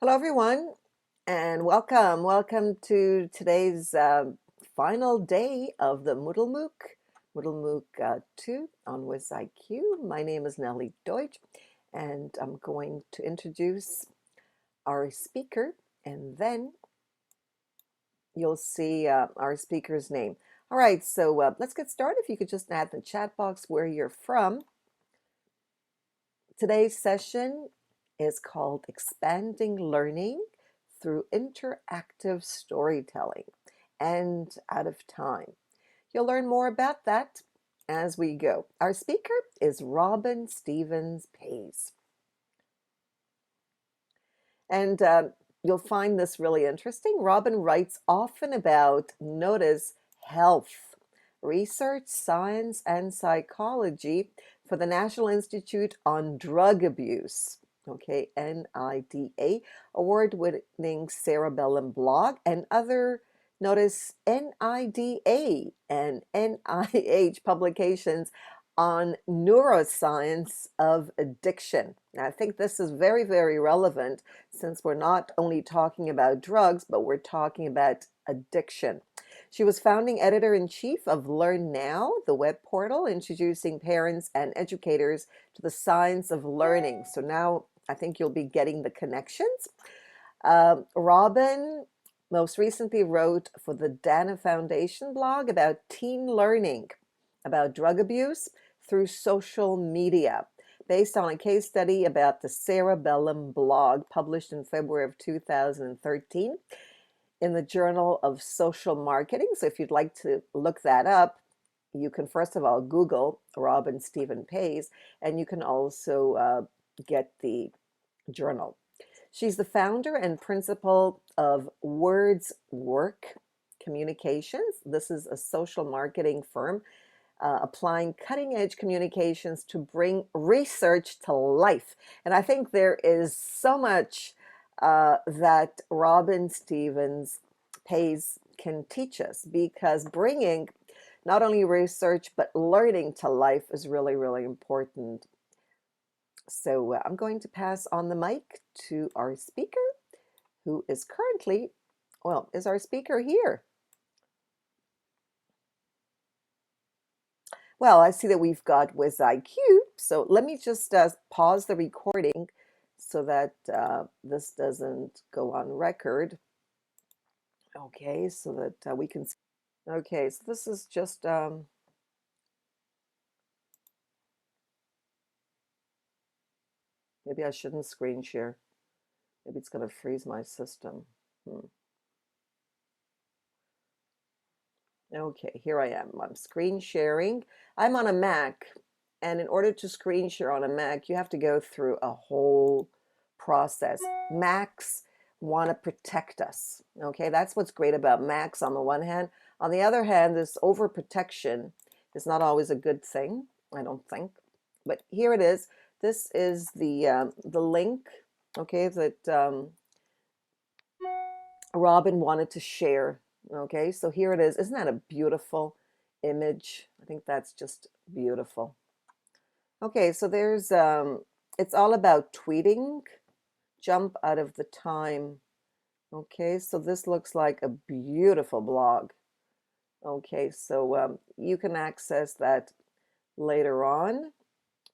Hello, everyone, and welcome. Welcome to today's final day of the Moodle MOOC 2 on WizIQ. My name is Nellie Deutsch, and I'm going to introduce our speaker, and then you'll see our speaker's name. All right, so let's get started. If you could just add in the chat box where you're from. Today's session is called Expanding Learning through Interactive Storytelling and Out of Time. You'll learn more about that as we go. Our speaker is Robin Stevens Pays. And you'll find this really interesting. Robin writes often about, notice, health, research, science, and psychology for the National Institute on Drug Abuse. Okay, NIDA, award-winning Cerebellum blog, and other, notice, NIDA and NIH publications on neuroscience of addiction. Now, I think this is very, very relevant since we're not only talking about drugs, but we're talking about addiction. She was founding editor-in-chief of Learn Now, the web portal introducing parents and educators to the science of learning. So now I think you'll be getting the connections. Robin most recently wrote for the Dana Foundation blog about teen learning, about drug abuse through social media, based on a case study about the Cerebellum blog published in February of 2013 in the Journal of Social Marketing. So if you'd like to look that up, you can first of all Google Robin Stevens Pays, and you can also get the journal. She's the founder and principal of Words Work Communications. This is a social marketing firm applying cutting edge communications to bring research to life. And I think there is so much that Robin Stevens Pays can teach us, because bringing not only research but learning to life is really, really important. So I'm going to pass on the mic to our speaker, who is currently, well, is our speaker here? Well, I see that we've got WizIQ, so let me just pause the recording so that this doesn't go on record. Okay, so that we can see. Okay, so this is just, maybe I shouldn't screen share. Maybe it's going to freeze my system. Okay, here I am. I'm screen sharing. I'm on a Mac, and in order to screen share on a Mac, you have to go through a whole process. Macs want to protect us. Okay, that's what's great about Macs on the one hand. On the other hand, this overprotection is not always a good thing, I don't think. But here it is. This is the link, okay, that Robin wanted to share. Okay, so here it is. Isn't that a beautiful image? I think that's just beautiful. Okay, so there's, it's all about tweeting. Jump out of the time. Okay, so this looks like a beautiful blog. Okay, so you can access that later on.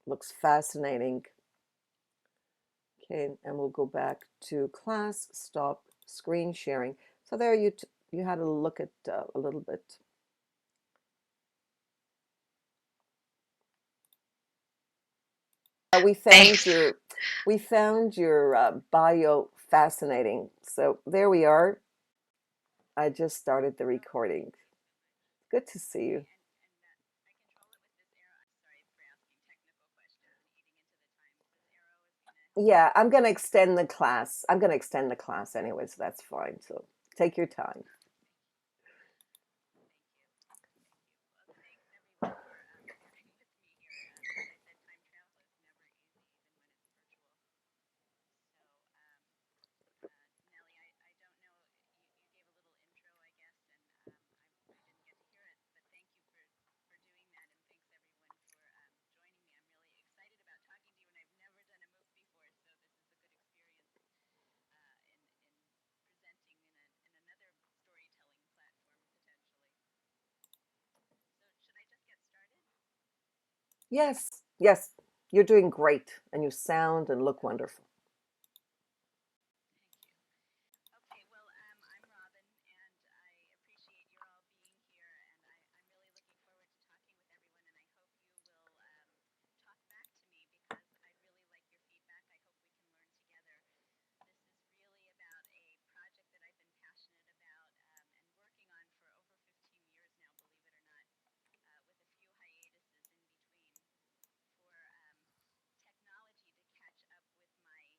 Looks fascinating. Okay, and we'll go back to class, stop screen sharing. So there you had a look at a little bit. Thanks. We found your bio fascinating. So there we are. I just started the recording. Good to see you. Yeah, I'm gonna extend the class. I'm gonna extend the class anyway, so that's fine. So take your time. Yes, yes, you're doing great and you sound and look wonderful. Thank you. Okay, well, I'm Robin, and I appreciate your all being here, and I'm really looking forward to talking with everyone, and I hope you will talk back to me because I'd really like your feedback. I hope we can learn together. This is really about a project that I've been passionate about and working on for over 15 years now, believe it or not, with a few hiatuses in between for technology to catch up with my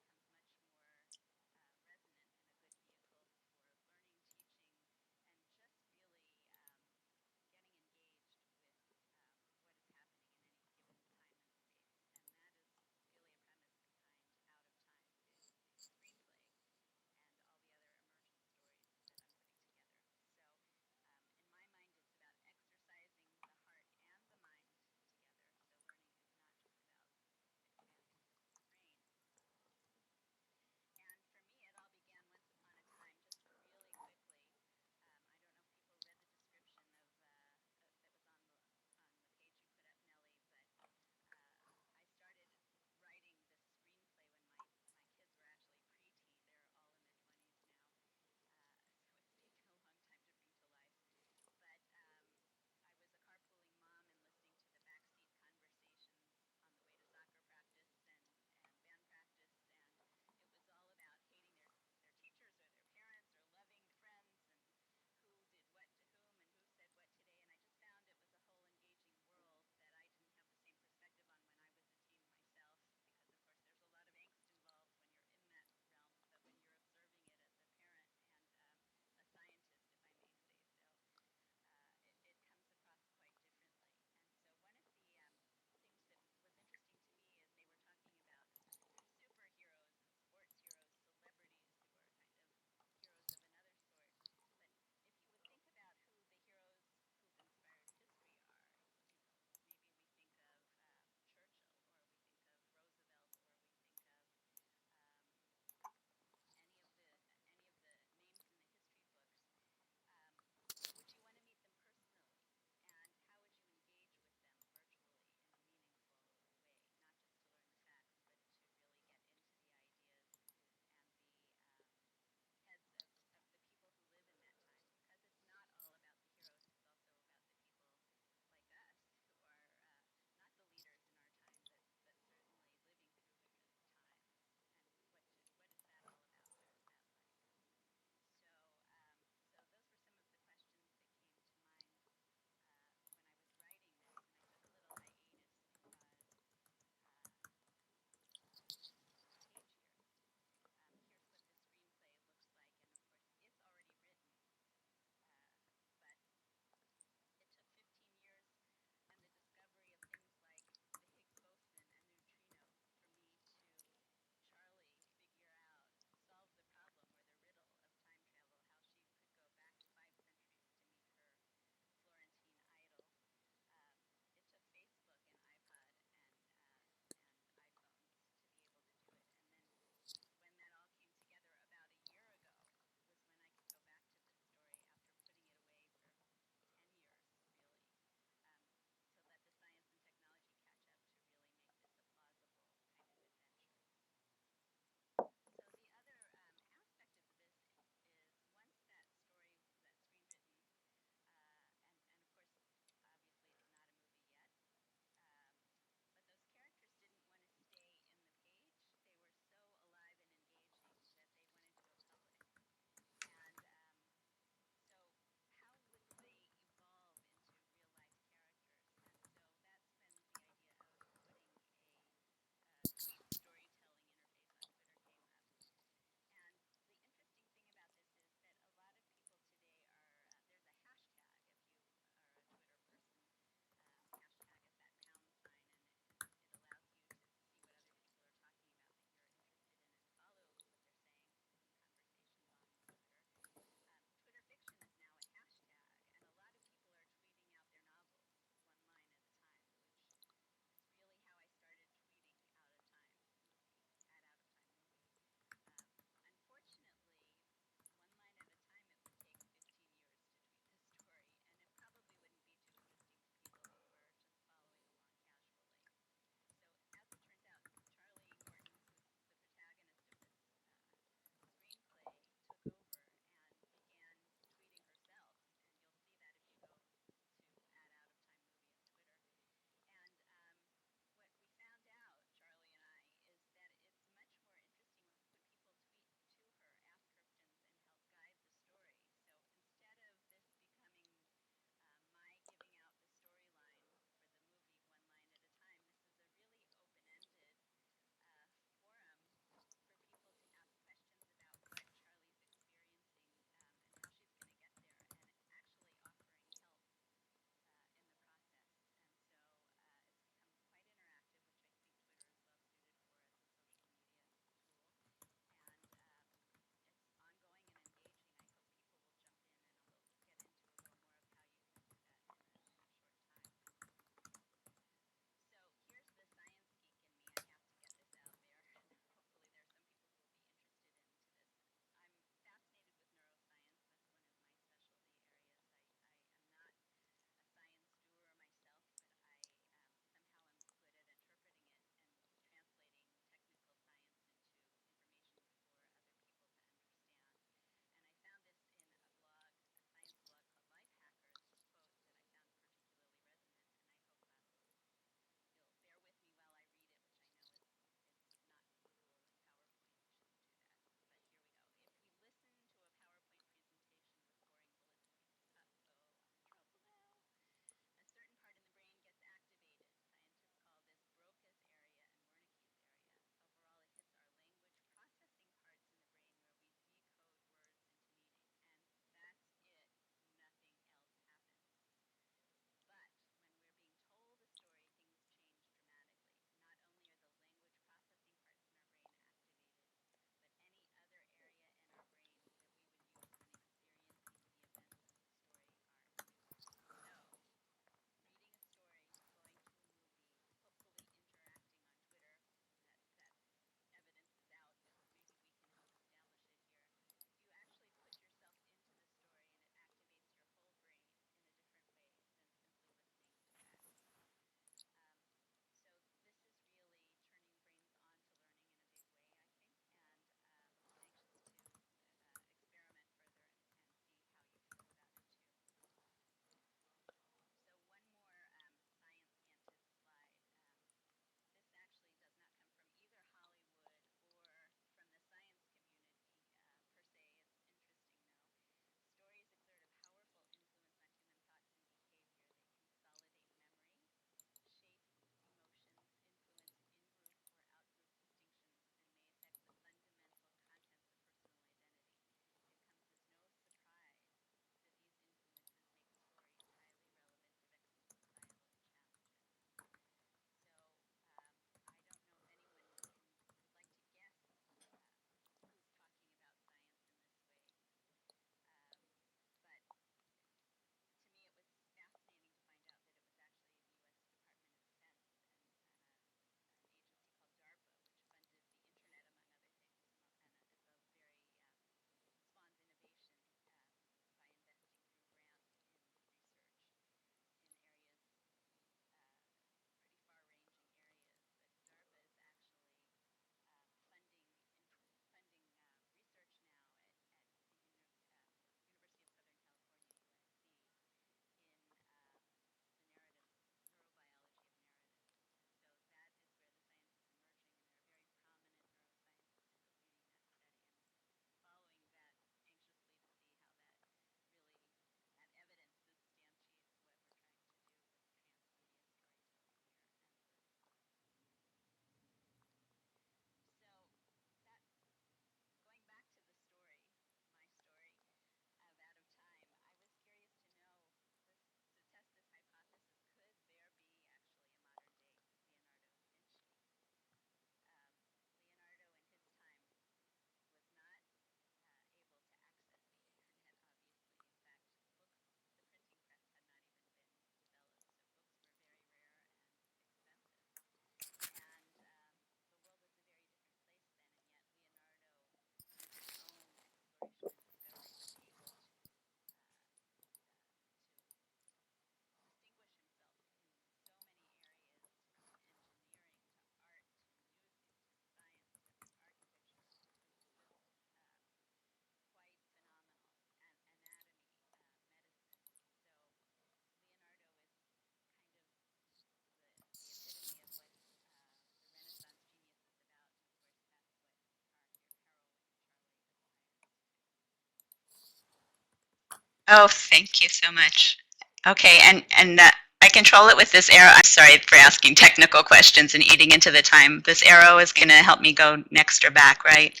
Oh, thank you so much. Okay, and I control it with this arrow. I'm sorry for asking technical questions and eating into the time. This arrow is going to help me go next or back, right?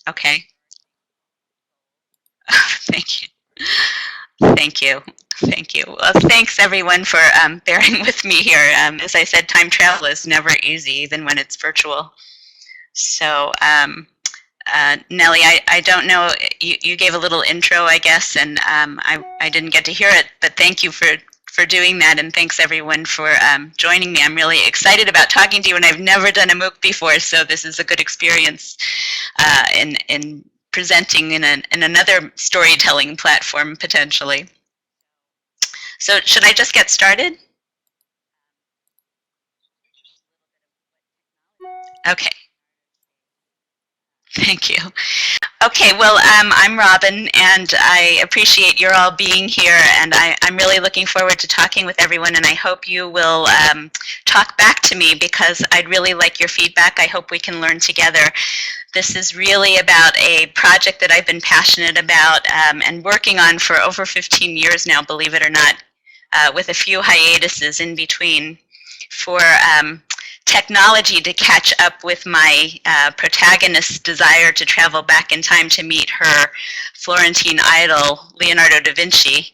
Okay. Thank you. Thank you. Thank you. Well, thanks everyone for bearing with me here. As I said, time travel is never easy, even when it's virtual. So, Nellie, I don't know, you gave a little intro, I guess, and I didn't get to hear it, but thank you for doing that, and thanks everyone for joining me. I'm really excited about talking to you, and I've never done a MOOC before, so this is a good experience in presenting in another storytelling platform, potentially. So should I just get started? Okay. Thank you. Okay, well, I'm Robin, and I appreciate you're all being here, and I'm really looking forward to talking with everyone, and I hope you will talk back to me because I'd really like your feedback. I hope we can learn together. This is really about a project that I've been passionate about and working on for over 15 years now, believe it or not, with a few hiatuses in between for technology to catch up with my protagonist's desire to travel back in time to meet her Florentine idol, Leonardo da Vinci.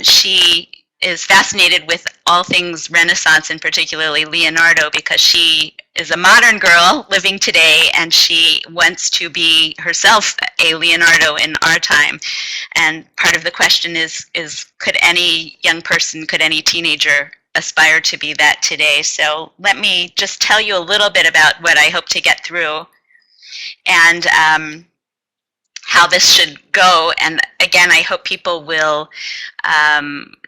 She is fascinated with all things Renaissance, and particularly Leonardo, because she is a modern girl living today, and she wants to be herself a Leonardo in our time. And part of the question is could any young person, could any teenager aspire to be that today? So let me just tell you a little bit about what I hope to get through and how this should go. And again, I hope people will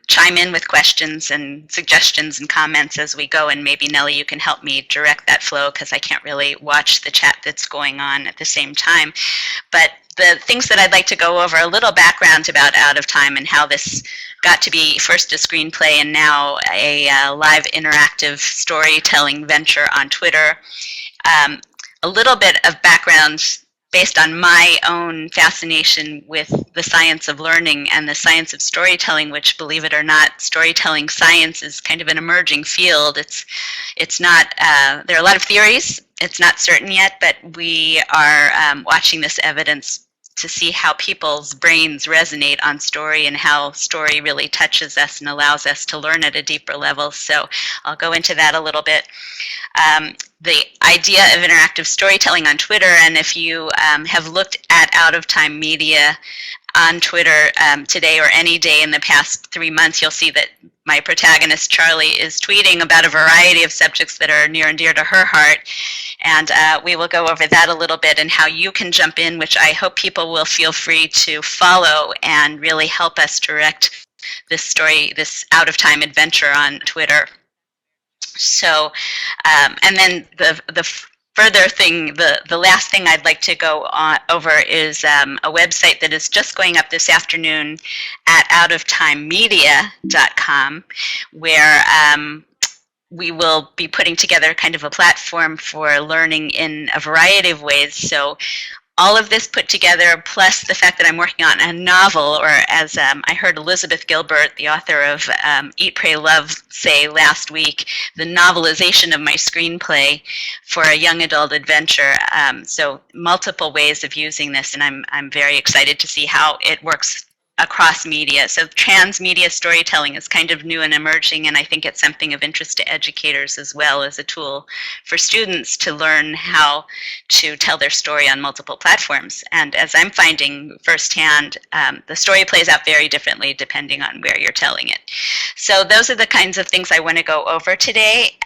chime in with questions and suggestions and comments as we go, and maybe Nellie, you can help me direct that flow because I can't really watch the chat that's going on at the same time. But the things that I'd like to go over, a little background about Out of Time and how this got to be first a screenplay and now a live interactive storytelling venture on Twitter. A little bit of background based on my own fascination with the science of learning and the science of storytelling, which, believe it or not, storytelling science is kind of an emerging field. It's not, there are a lot of theories. It's not certain yet, but we are watching this evidence to see how people's brains resonate on story and how story really touches us and allows us to learn at a deeper level. So I'll go into that a little bit. The idea of interactive storytelling on Twitter, and if you have looked at Out of Time Media on Twitter today or any day in the past 3 months, you'll see that my protagonist, Charlie, is tweeting about a variety of subjects that are near and dear to her heart. And we will go over that a little bit and how you can jump in, which I hope people will feel free to follow and really help us direct this story, this Out of Time adventure on Twitter. So, and then the further thing, the last thing I'd like to go over is a website that is just going up this afternoon at outoftimemedia.com, where we will be putting together kind of a platform for learning in a variety of ways. So all of this put together, plus the fact that I'm working on a novel, or as I heard Elizabeth Gilbert, the author of Eat, Pray, Love, say last week, the novelization of my screenplay for a young adult adventure. So multiple ways of using this, and I'm very excited to see how it works across media. So transmedia storytelling is kind of new and emerging, and I think it's something of interest to educators as well as a tool for students to learn how to tell their story on multiple platforms. And as I'm finding firsthand, the story plays out very differently depending on where you're telling it. So those are the kinds of things I want to go over today.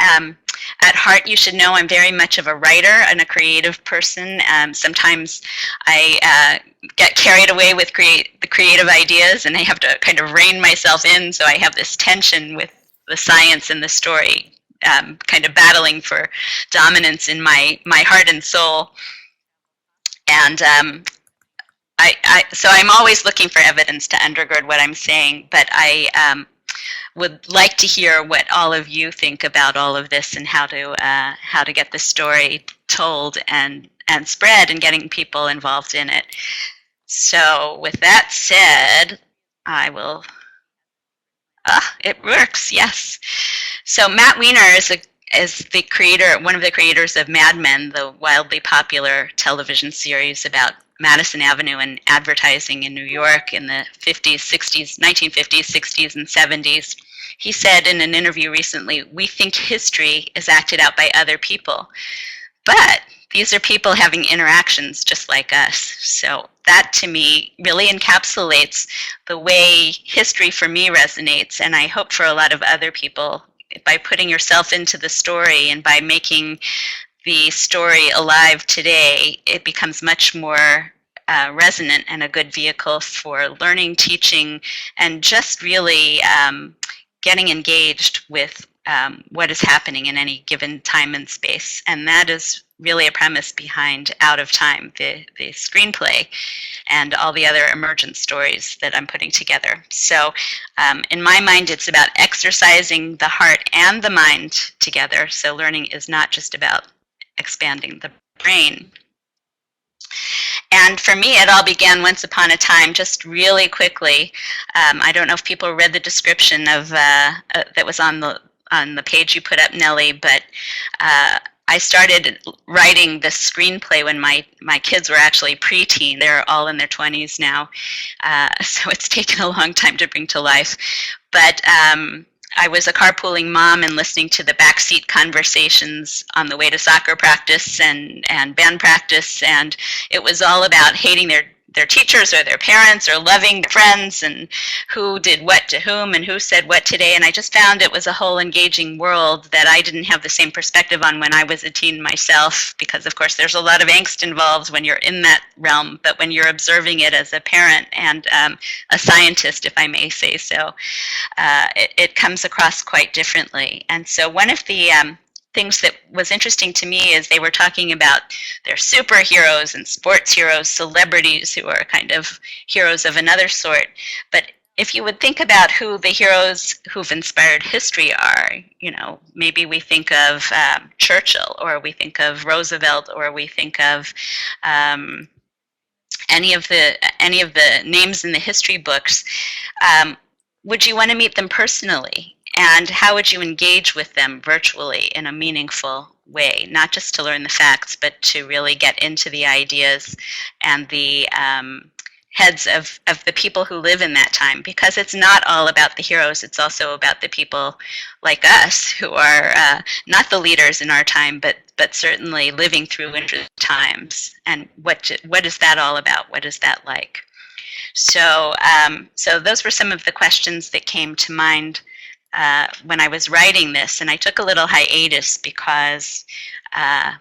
At heart, you should know I'm very much of a writer and a creative person. Sometimes I get carried away with the creative ideas, and I have to kind of rein myself in, so I have this tension with the science and the story, kind of battling for dominance in my heart and soul. And so I'm always looking for evidence to undergird what I'm saying, but I would like to hear what all of you think about all of this and how to get the story told and spread and getting people involved in it. So with that said, I will, it works, yes. So Matt Weiner is the creator, one of the creators of Mad Men, the wildly popular television series about Madison Avenue and advertising in New York in the 50s, 60s, 1950s, 60s, and 70s. He said in an interview recently, "We think history is acted out by other people, but these are people having interactions just like us." So that to me really encapsulates the way history for me resonates, and I hope for a lot of other people. By putting yourself into the story and by making the story alive today, it becomes much more resonant and a good vehicle for learning, teaching, and just really getting engaged with what is happening in any given time and space. And that is really a premise behind Out of Time, the screenplay, and all the other emergent stories that I'm putting together. So in my mind, it's about exercising the heart and the mind together. So learning is not just about expanding the brain. And for me, it all began once upon a time, just really quickly. I don't know if people read the description of that was on the page you put up, Nellie, but I started writing the screenplay when my kids were actually preteen. They're all in their 20s now, so it's taken a long time to bring to life. But I was a carpooling mom and listening to the backseat conversations on the way to soccer practice and band practice, and it was all about hating their teachers or their parents or loving friends and who did what to whom and who said what today. And I just found it was a whole engaging world that I didn't have the same perspective on when I was a teen myself, because of course there's a lot of angst involved when you're in that realm, but when you're observing it as a parent and a scientist, if I may say so, it comes across quite differently. And so one of the things that was interesting to me is they were talking about their superheroes and sports heroes, celebrities who are kind of heroes of another sort. But if you would think about who the heroes who've inspired history are, you know, maybe we think of Churchill, or we think of Roosevelt, or we think of any of the names in the history books, would you want to meet them personally? And how would you engage with them virtually in a meaningful way, not just to learn the facts, but to really get into the ideas and the heads of the people who live in that time? Because it's not all about the heroes, it's also about the people like us who are not the leaders in our time, but certainly living through interesting times. And what is that all about? What is that like? So, so those were some of the questions that came to mind when I was writing this, and I took a little hiatus because I'm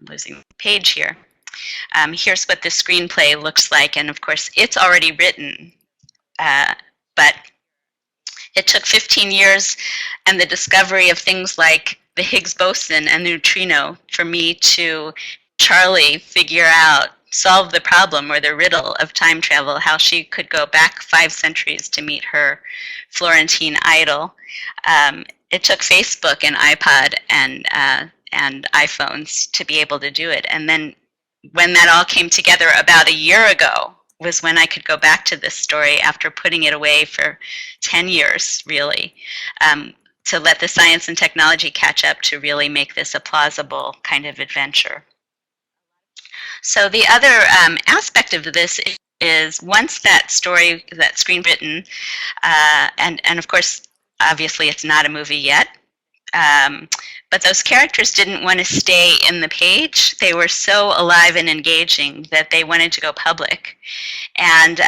losing the page here. Here's what the screenplay looks like, and of course it's already written, but it took 15 years and the discovery of things like the Higgs boson and neutrino for me to Charlie figure out, solve the problem or the riddle of time travel, how she could go back 5 centuries to meet her Florentine idol. It took Facebook and iPod and iPhones to be able to do it. And then when that all came together about a year ago was when I could go back to this story after putting it away for 10 years, really, to let the science and technology catch up to really make this a plausible kind of adventure. So the other aspect of this is once that story, that screen written, and of course, obviously it's not a movie yet, but those characters didn't want to stay in the page. They were so alive and engaging that they wanted to go public. And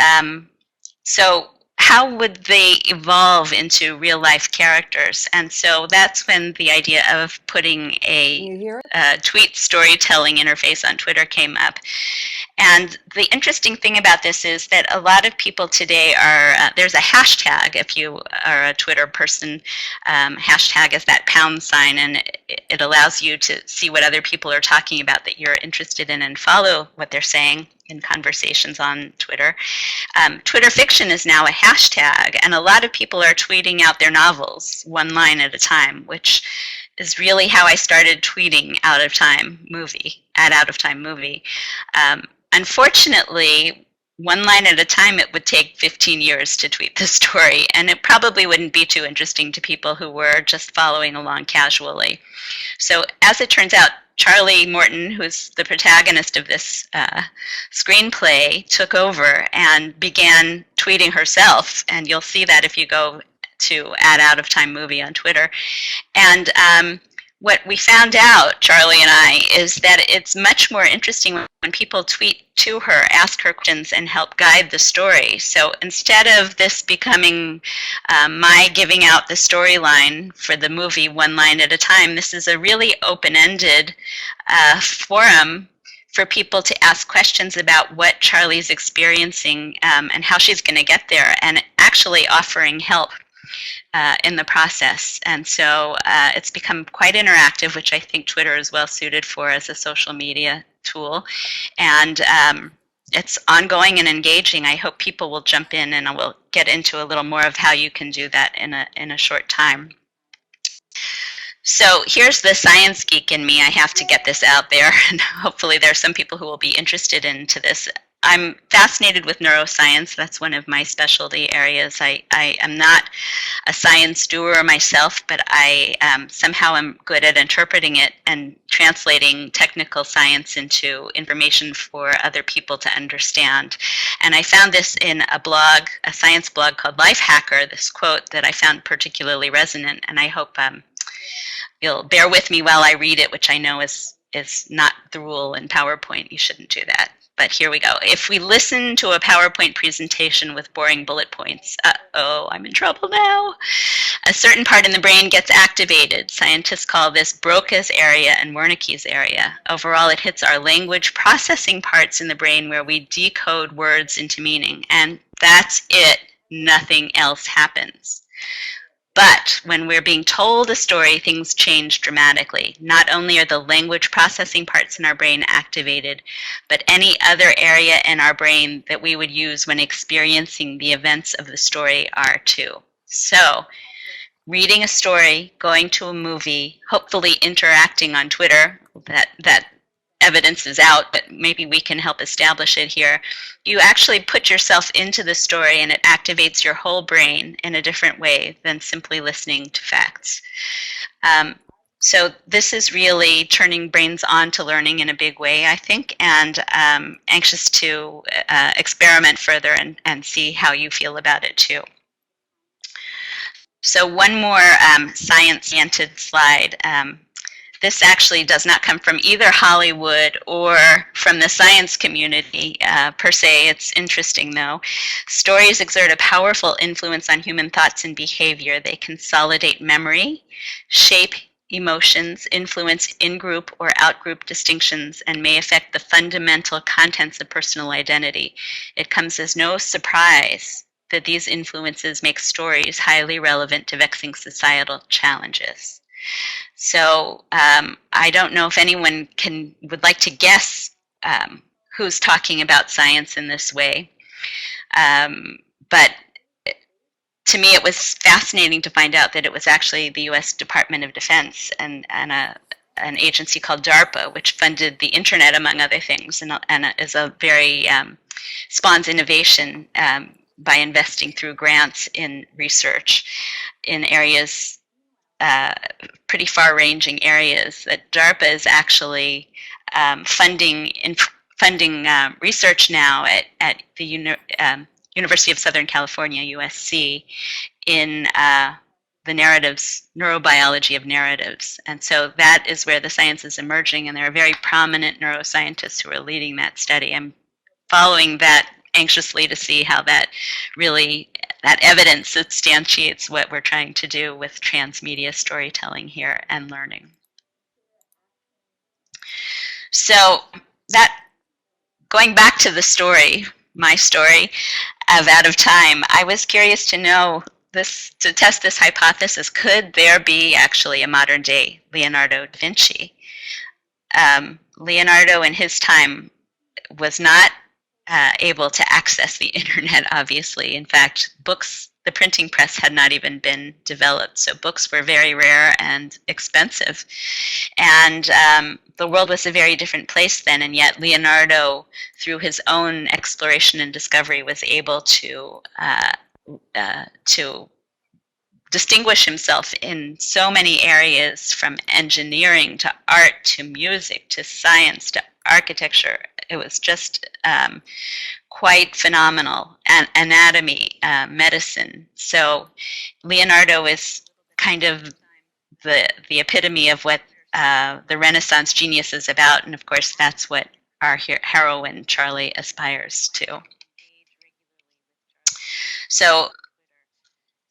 so how would they evolve into real life characters? And so that's when the idea of putting a tweet storytelling interface on Twitter came up. And the interesting thing about this is that a lot of people today are, there's a hashtag if you are a Twitter person. Hashtag is that # and it allows you to see what other people are talking about that you're interested in and follow what they're saying in conversations on Twitter. Twitter fiction is now a hashtag, and a lot of people are tweeting out their novels 1 line at a time, which is really how I started tweeting Out of Time movie. unfortunately, one line at a time, it would take 15 years to tweet the story, and it probably wouldn't be too interesting to people who were just following along casually. So as it turns out, Charlie Morton, who's the protagonist of this screenplay, took over and began tweeting herself, and you'll see that if you go to @OutOfTimeMovie on Twitter. And what we found out, Charlie and I, is that it's much more interesting when people tweet to her, ask her questions, and help guide the story. So instead of this becoming my giving out the storyline for the movie one line at a time, this is a really open-ended forum for people to ask questions about what Charlie's experiencing and how she's going to get there, and actually offering help in the process. And so it's become quite interactive, which I think Twitter is well suited for as a social media tool. And it's ongoing and engaging. I hope people will jump in, and I will get into a little more of how you can do that in a short time. So here's the science geek in me. I have to get this out there, and hopefully there are some people who will be interested into this. I'm fascinated with neuroscience. That's one of my specialty areas. I am not a science doer myself, but I somehow am good at interpreting it and translating technical science into information for other people to understand. And I found this in a blog, a science blog called Lifehacker, this quote that I found particularly resonant, and I hope you'll bear with me while I read it, which I know is not the rule in PowerPoint. You shouldn't do that. But here we go. If we listen to a PowerPoint presentation with boring bullet points, uh-oh, I'm in trouble now. A certain part in the brain gets activated. Scientists call this Broca's area and Wernicke's area. Overall, it hits our language processing parts in the brain where we decode words into meaning. And that's it. Nothing else happens. But when we're being told a story, things change dramatically. Not only are the language processing parts in our brain activated, but any other area in our brain that we would use when experiencing the events of the story are too. So, reading a story, going to a movie, hopefully interacting on Twitter, that evidence is out, but maybe we can help establish it here. You actually put yourself into the story, and it activates your whole brain in a different way than simply listening to facts. So this is really turning brains on to learning in a big way, I think, and anxious to experiment further and see how you feel about it too. So one more science-oriented slide. This actually does not come from either Hollywood or from the science community per se. It's interesting though. Stories exert a powerful influence on human thoughts and behavior. They consolidate memory, shape emotions, influence in-group or out-group distinctions, and may affect the fundamental contents of personal identity. It comes as no surprise that these influences make stories highly relevant to vexing societal challenges. So I don't know if anyone would like to guess who's talking about science in this way. But to me, it was fascinating to find out that it was actually the U.S. Department of Defense and an agency called DARPA, which funded the internet, among other things, and is a very spawns innovation by investing through grants in research in areas, pretty far-ranging areas. That DARPA is actually funding research now at the University of Southern California, USC, in the narratives, neurobiology of narratives. And so that is where the science is emerging, and there are very prominent neuroscientists who are leading that study. I'm following that anxiously to see how that evidence substantiates what we're trying to do with transmedia storytelling here and learning. So that, going back to the story, my story of Out of Time, I was curious to know this, to test this hypothesis. Could there be actually a modern day Leonardo da Vinci? Leonardo in his time was not able to access the internet, obviously. In fact, books the printing press had not even been developed, so books were very rare and expensive. And the world was a very different place then, and yet Leonardo, through his own exploration and discovery, was able to distinguish himself in so many areas, from engineering to art to music to science to architecture. It was just quite phenomenal. And anatomy, medicine. So Leonardo is kind of the epitome of what the Renaissance genius is about, and of course that's what our heroine Charlie aspires to. So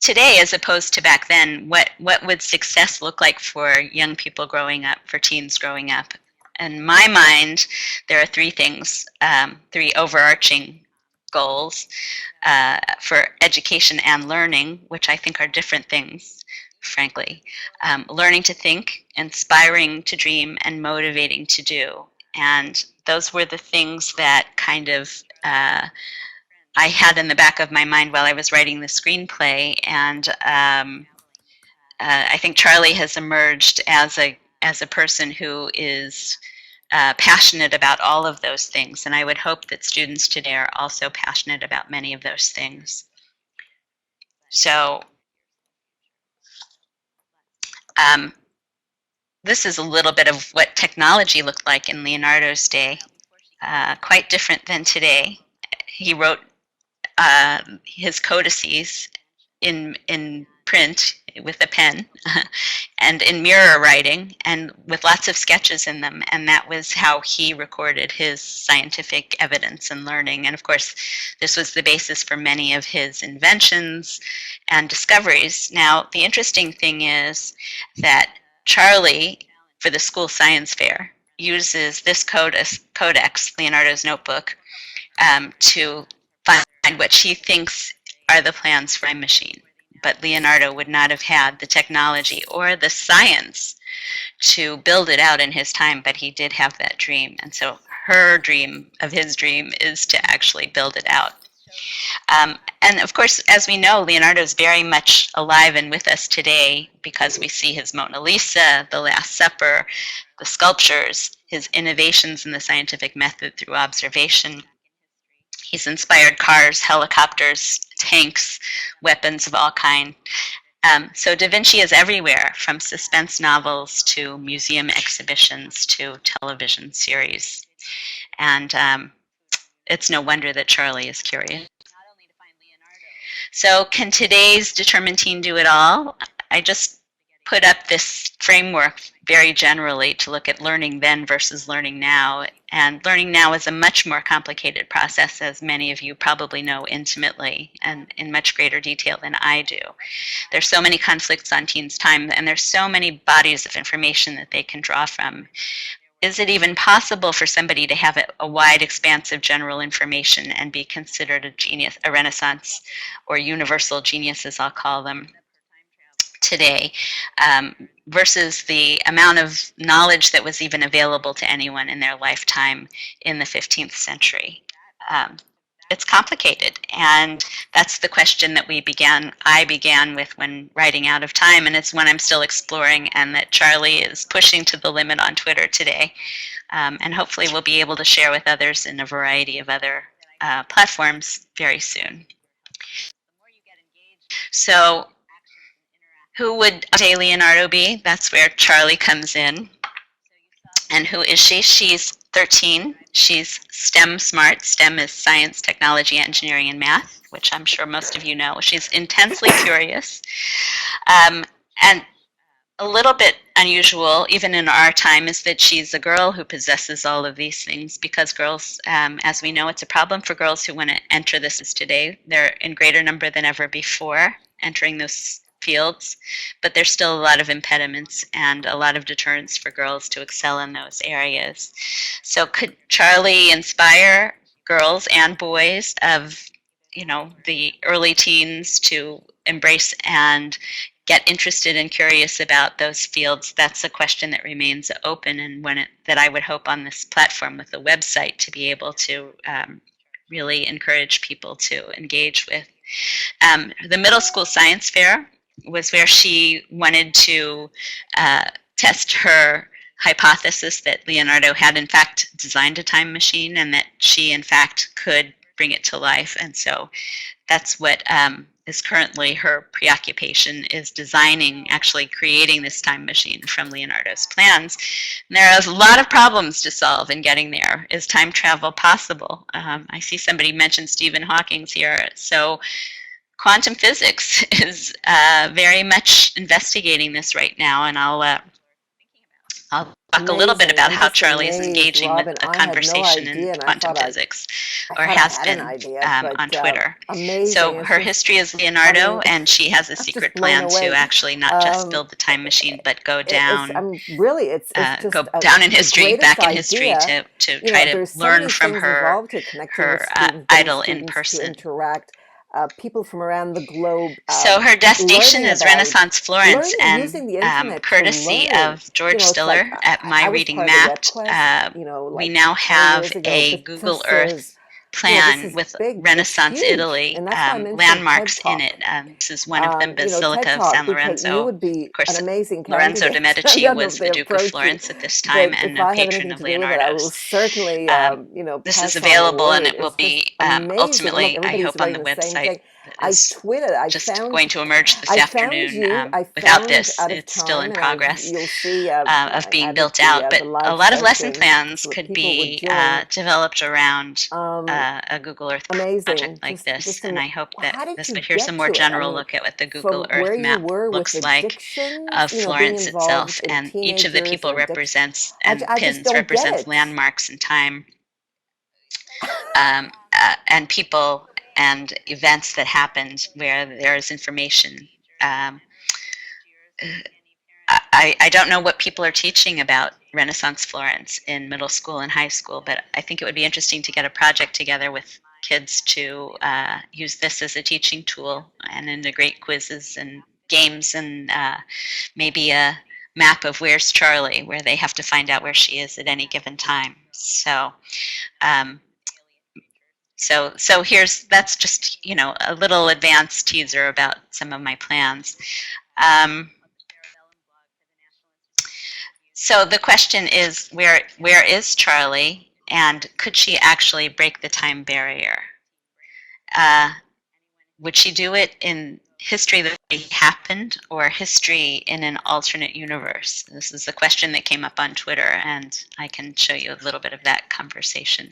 today, as opposed to back then, what would success look like for young people growing up, for teens growing up? In my mind, there are three things, three overarching goals for education and learning, which I think are different things, frankly. Learning to think, inspiring to dream, and motivating to do. And those were the things that kind of I had in the back of my mind while I was writing the screenplay, and I think Charlie has emerged as a person who is passionate about all of those things, and I would hope that students today are also passionate about many of those things. So this is a little bit of what technology looked like in Leonardo's day, quite different than today. He wrote his codices in print with a pen and in mirror writing and with lots of sketches in them, and that was how he recorded his scientific evidence and learning. And of course, this was the basis for many of his inventions and discoveries. Now, the interesting thing is that Charlie, for the school science fair, uses this codex, Leonardo's notebook, to find what she thinks are the plans for a machine. But Leonardo would not have had the technology or the science to build it out in his time, but he did have that dream. And so her dream of his dream is to actually build it out. And of course, as we know, Leonardo is very much alive and with us today because we see his Mona Lisa, the Last Supper, the sculptures, his innovations in the scientific method through observation. He's inspired cars, helicopters, tanks, weapons of all kinds. So Da Vinci is everywhere, from suspense novels to museum exhibitions to television series. And it's no wonder that Charlie is curious. So can today's determined teen do it all? I just put up this framework very generally to look at learning then versus learning now. And learning now is a much more complicated process, as many of you probably know intimately and in much greater detail than I do. There's so many conflicts on teens' time, and there's so many bodies of information that they can draw from. Is it even possible for somebody to have a wide expanse of general information and be considered a genius, a Renaissance or universal genius, as I'll call them, today, versus the amount of knowledge that was even available to anyone in their lifetime in the 15th century? It's complicated, and that's the question that I began with when writing Out of Time, and it's one I'm still exploring, and that Charlie is pushing to the limit on Twitter today, and hopefully we'll be able to share with others in a variety of other platforms very soon. So who would say Leonardo be? That's where Charlie comes in. And who is she? She's 13. She's STEM smart. STEM is science, technology, engineering, and math, which I'm sure most of you know. She's intensely curious. And a little bit unusual, even in our time, is that she's a girl who possesses all of these things, because girls, as we know, it's a problem for girls who want to enter this today. They're in greater number than ever before entering those fields, but there's still a lot of impediments and a lot of deterrents for girls to excel in those areas. So could Charlie inspire girls and boys of, the early teens to embrace and get interested and curious about those fields? That's a question that remains open, and that I would hope on this platform with the website to be able to really encourage people to engage with. The middle school science fair was where she wanted to test her hypothesis that Leonardo had in fact designed a time machine and that she in fact could bring it to life. And so that's what is currently her preoccupation, is designing, actually creating this time machine from Leonardo's plans. And there are a lot of problems to solve in getting there. Is time travel possible? I see somebody mentioned Stephen Hawking's here. So quantum physics is very much investigating this right now, and I'll talk a little bit Amazing. about I'm how just Charlie is amazed, engaging with Robin. the I had no conversation in idea, and I quantum thought physics, I or thought I has had an been idea, on but Twitter. amazing. So It's her just, history is I Leonardo, mean, and she has a I'm just secret blown plan to away. actually not just Um, build the time machine, but go it's down, I'm really it's just go down in the history, greatest back in history, idea. to You try know, to there's so learn many from things her involved to connecting with students, getting idol in students to person. interact, people from around the globe, So her destination learning is about Renaissance Florence, using and the internet to courtesy learn. of George It's like Stiller at My I was Reading part of the Mapped, WebQuest, we like now 20 have years ago, a but Google this Earth is, this plan is with big, it's Renaissance huge, Italy and that's why I mentioned TED landmarks in it. Talk. This is one of them, TED Basilica of Talk, San because you Lorenzo. would Of be an course, amazing Lorenzo de' candidate. I Medici don't know if was they the Duke of approach you, Florence at this time but and if a I have patron anything of to do with it, I will Leonardo's. certainly, This is pass on the available, and word. it will It's just be amazing. And look, ultimately, I everybody's hope, on writing the the same website thing. that I is tweeted, just going to emerge this I found afternoon. you, I Without found this, out of it's still time, in and I, progress you'll see, of I being added built out. the But a live lot of lesson session plans so that could people would be join. developed around Um, a Google Earth project Amazing. like this. And I hope that How did this, but you here's a get more to it? I general mean, look at what the Google from where Earth you map were with looks like addiction, of being Florence involved itself, in and each of the teenagers people and addiction. represents, and I just pins don't get represents it. landmarks in time, and people and events that happened where there is information. Um, I don't know what people are teaching about Renaissance Florence in middle school and high school, but I think it would be interesting to get a project together with kids to use this as a teaching tool and integrate quizzes and games, and maybe a map of where's Charlie, where they have to find out where she is at any given time. Um, so that's just a little advanced teaser about some of my plans. So the question is, where is Charlie, and could she actually break the time barrier? Would she do it in history that already happened, or history in an alternate universe? This is a question that came up on Twitter, and I can show you a little bit of that conversation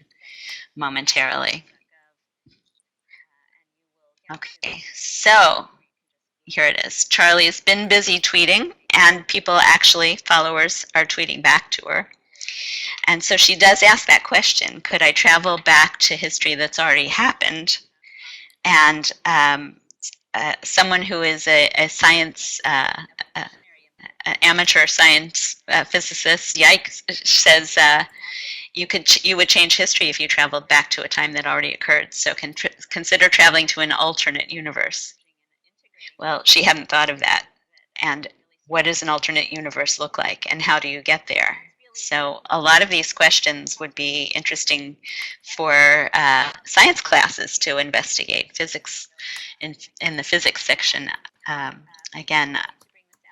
momentarily. Okay, so here it is. Charlie has been busy tweeting, and people, actually, followers, are tweeting back to her. And so she does ask that question: could I travel back to history that's already happened? And someone who is a science, amateur science physicist, Yikes, says you would change history if you traveled back to a time that already occurred. So consider traveling to an alternate universe. Well, she hadn't thought of that. And what does an alternate universe look like, and how do you get there? So a lot of these questions would be interesting for science classes to investigate. Physics, in the physics section. Again,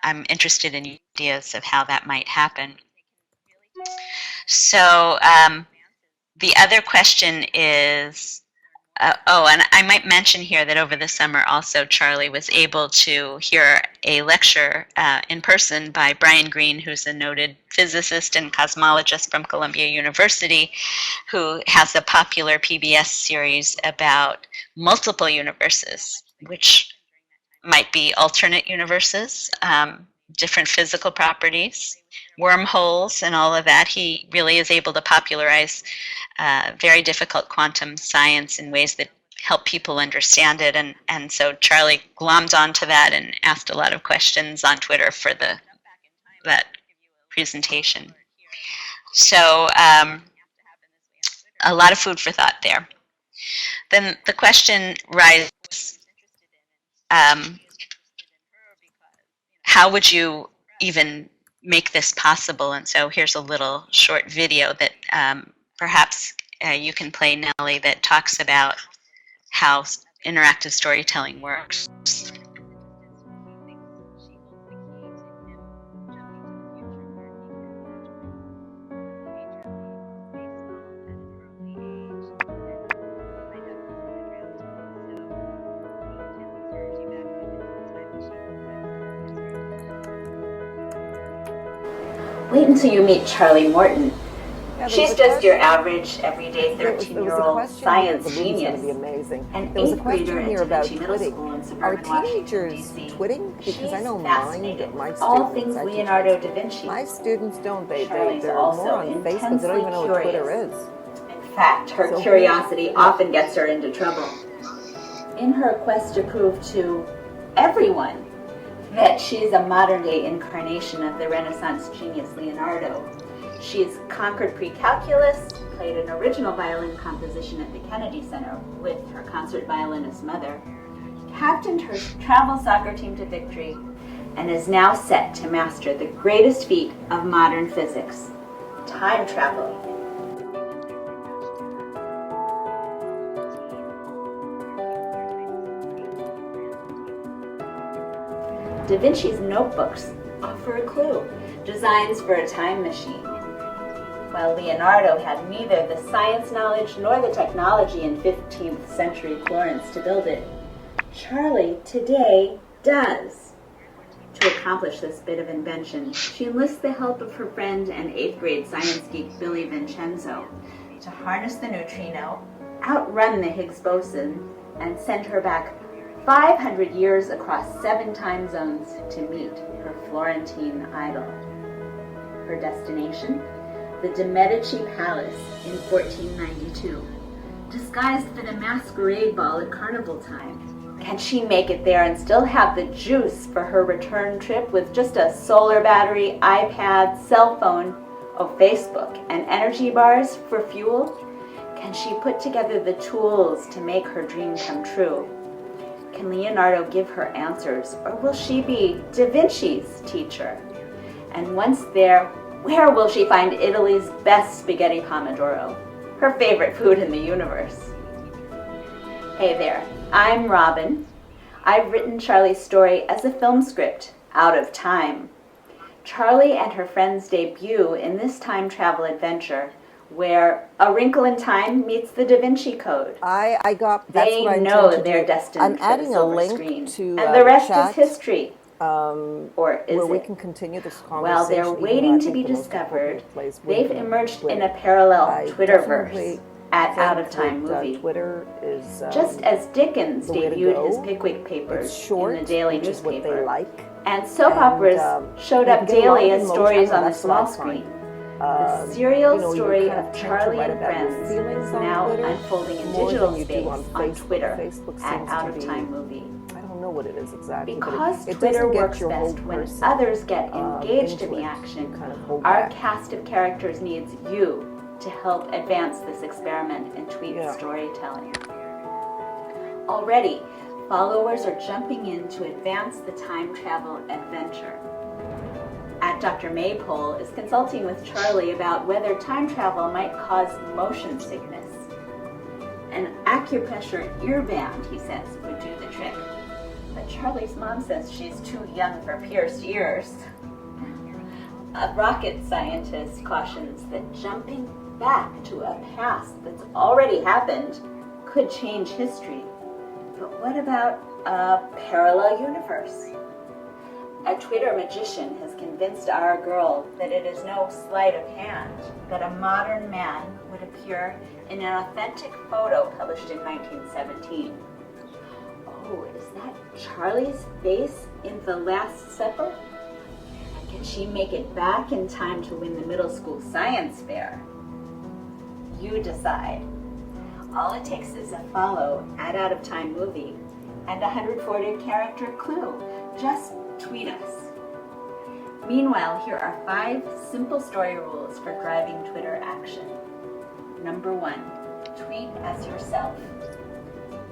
I'm interested in ideas of how that might happen. So the other question is, and I might mention here that over the summer also Charlie was able to hear a lecture in person by Brian Greene, who's a noted physicist and cosmologist from Columbia University, who has a popular PBS series about multiple universes, which might be alternate universes, different physical properties, wormholes, and all of that. He really is able to popularize very difficult quantum science in ways that help people understand it. And so Charlie glommed onto that and asked a lot of questions on Twitter for that presentation. So a lot of food for thought there. Then the question rises, how would you even make this possible? And so here's a little short video that perhaps you can play, Nellie, that talks about how interactive storytelling works. Wait until you meet Charlie Morton. Yeah, She's just your average, everyday there was a 13-year-old question. science The movie's going genius. to be amazing. An There was a 8th grader question at here Da about Vinci Middle twitting. School in Are suburban Washington, teenagers D.C. twitting? Because I know She's my fascinated students, with all things I teach Leonardo da Vinci. my students don't. Charlie's They're also more on Facebook. They don't intensely even know what Twitter curious. is. In fact, her So curiosity often gets her into trouble. In her quest to prove to everyone that she is a modern-day incarnation of the Renaissance genius Leonardo, she's conquered pre-calculus, played an original violin composition at the Kennedy Center with her concert violinist mother, captained her travel soccer team to victory, and is now set to master the greatest feat of modern physics, time travel. Da Vinci's notebooks offer a clue, designs for a time machine. While Leonardo had neither the science knowledge nor the technology in 15th century Florence to build it, Charlie today does. To accomplish this bit of invention, she enlists the help of her friend and 8th grade science geek Billy Vincenzo to harness the neutrino, outrun the Higgs boson, and send her back 500 years across 7 time zones to meet her Florentine idol. Her destination? The de Medici Palace in 1492, disguised for the masquerade ball at carnival time. Can she make it there and still have the juice for her return trip with just a solar battery, iPad, cell phone, Facebook, and energy bars for fuel? Can she put together the tools to make her dream come true? Can Leonardo give her answers, or will she be Da Vinci's teacher? And once there, where will she find Italy's best spaghetti pomodoro, her favorite food in the universe? Hey there, I'm Robin. I've written Charlie's story as a film script, Out of Time. Charlie and her friends debut in this time travel adventure where A Wrinkle in Time meets the Da Vinci Code. That's They what I know intend to they're do. destined I'm for adding the a silver link screen. to And the rest chat, is history. Or is where we it? can continue this conversation. While they're even though I waiting to think be the most discovered, appropriate place would they've be emerged in Twitter. a parallel I Twitterverse definitely at think Out of Time that, movie. Twitter is Just as Dickens the way to debuted his go. Pickwick Papers It's short, in the daily which is what they newspaper, like. and soap And, operas showed you up can get a lot daily of as emotion. stories on the That's what I small find. screen. The serial story you kind of tend to Charlie write and about your friends feelings is on now Twitter unfolding in more digital than you space do on on Facebook. Twitter Facebook at seems Out to of be, Time movie. I don't know what it is exactly, Because but it Twitter doesn't get works your whole best when person others get engaged in into the it. action, You kind of hold our back. cast of characters needs you to help advance this experiment in tweet Yeah. storytelling. Already, followers are jumping in to advance the time travel adventure. At Dr. Maypole is consulting with Charlie about whether time travel might cause motion sickness. An acupressure ear band, he says, would do the trick. But Charlie's mom says she's too young for pierced ears. A rocket scientist cautions that jumping back to a past that's already happened could change history. But what about a parallel universe? A Twitter magician has convinced our girl that it is no sleight of hand that a modern man would appear in an authentic photo published in 1917. Oh, is that Charlie's face in The Last Supper? And can she make it back in time to win the middle school science fair? You decide. All it takes is a follow at Out of Time movie and a 140 character clue. Just tweet us. Meanwhile, here are 5 simple story rules for driving Twitter action. Number 1, tweet as yourself.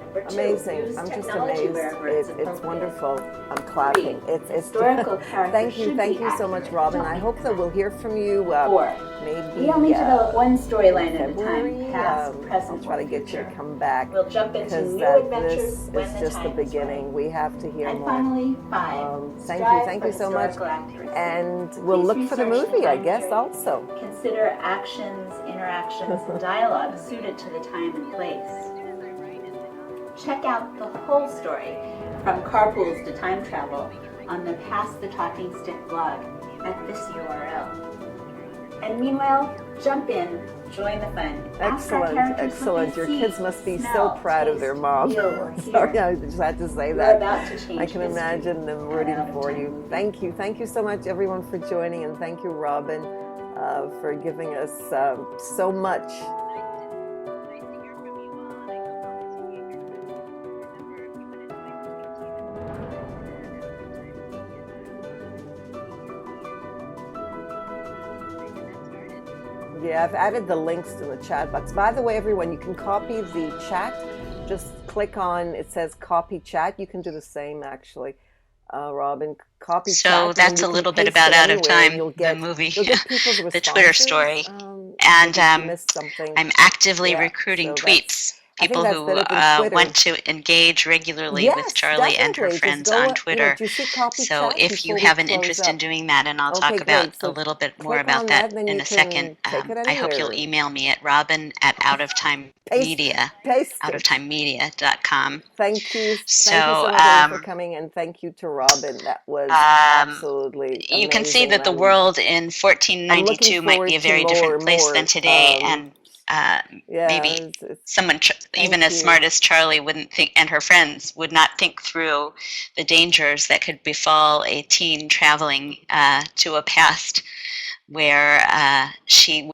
Number 2, Amazing. use I'm just technology amazed. wherever it's It's appropriate. wonderful. I'm clapping. 3, It's historical characters thank you should be so much, accurate. Robin. Don't I make hope that we'll hear from you 4, maybe we only develop one storyline at a February. time, past, I'll present, try to or get you future. to come back We'll jump into because new this adventures when is the just the time is beginning. right. We have to hear And more. finally, 5, Thank you strive so for much. historical accuracy. And we'll Please look for the research movie, I time guess, period. also. Consider actions, interactions, and dialogue suited to the time and place. Check out the whole story, from carpools to time travel, on the Pass the Talking Stick blog at this URL. And meanwhile, jump in, join the fun. Ask our Excellent, characters excellent. what Your they see, kids must be so smell, proud of taste, their mom. feel, or hear. Sorry, I just had to say You're that. about to change I can history imagine them and rooting out of for time you. movie. Thank you so much, everyone, for joining, and thank you, Robin, for giving us so much. Nice to hear from you all, and I hope I'll continue to hear from you. Remember, if you want to join the team, Yeah, I've added the links to the chat box. By the way, everyone, you can copy the chat. Just click on, it says copy chat. You can do the same, actually. Robin, copy chat. So and that's you a can little bit paste about it Out of anywhere, and Time, you'll the get movie, people's the Twitter responses. story. Maybe if you And missed something. I'm actively Yeah, recruiting so that's, tweets, I think people that's who better than Twitter. want to engage regularly with Yes, Charlie and her definitely. Just friends go, on you know, Twitter. do you see copy So chat if you before we have an close interest in up? doing that, and I'll Okay, talk about great. a So little bit more click on about that, that and then in you a second, can take it I hope you'll anywhere. email me at robin@Paste it. outoftimemedia.com. Thank you so So much, everyone, for coming, and thank you to Robin. That was absolutely you can see amazing, that the and world in I'm looking 1492 might be a forward to very different place more. than today, and Yeah, maybe someone even thank as you. smart as Charlie wouldn't think, and her friends would not think through the dangers that could befall a teen traveling to a past where she